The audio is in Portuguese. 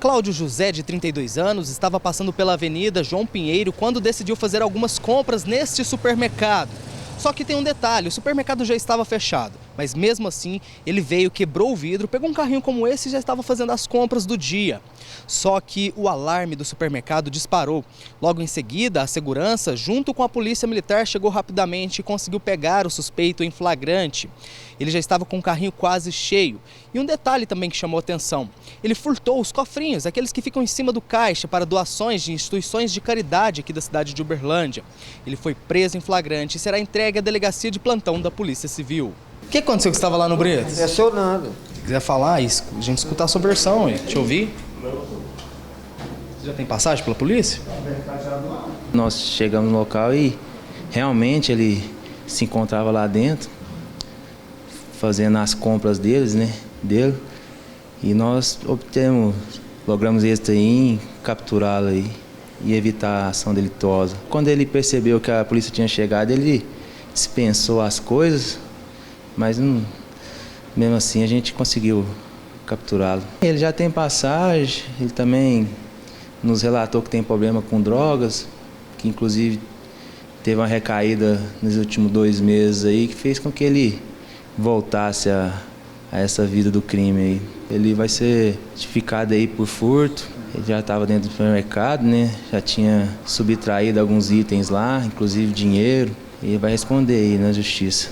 Cláudio José, de 32 anos, estava passando pela Avenida João Pinheiro quando decidiu fazer algumas compras neste supermercado. Só que tem um detalhe, o supermercado já estava fechado, mas mesmo assim ele veio, quebrou o vidro, pegou um carrinho como esse e já estava fazendo as compras do dia. Só que o alarme do supermercado disparou. Logo em seguida, a segurança, junto com a polícia militar, chegou rapidamente e conseguiu pegar o suspeito em flagrante. Ele já estava com o carrinho quase cheio. E um detalhe também que chamou atenção, ele furtou os cofrinhos, aqueles que ficam em cima do caixa para doações de instituições de caridade aqui da cidade de Uberlândia. Ele foi preso em flagrante e será entregue à delegacia de plantão da Polícia Civil. O que aconteceu que você estava lá no Brito? Não aconteceu nada. Se quiser falar, a gente escutar a sua versão, te ouvir. Você já tem passagem pela polícia? Nós chegamos no local e realmente ele se encontrava lá dentro, fazendo as compras dele. E nós logramos êxito em capturá-lo aí e evitar a ação delituosa. Quando ele percebeu que a polícia tinha chegado, ele dispensou as coisas, mas mesmo assim a gente conseguiu capturá-lo. Ele já tem passagem, ele também nos relatou que tem problema com drogas, que inclusive teve uma recaída nos últimos 2 meses aí, que fez com que ele voltasse a essa vida do crime aí. Ele vai ser tipificado aí por furto, ele já estava dentro do supermercado, já tinha subtraído alguns itens lá, inclusive dinheiro, e vai responder aí na justiça.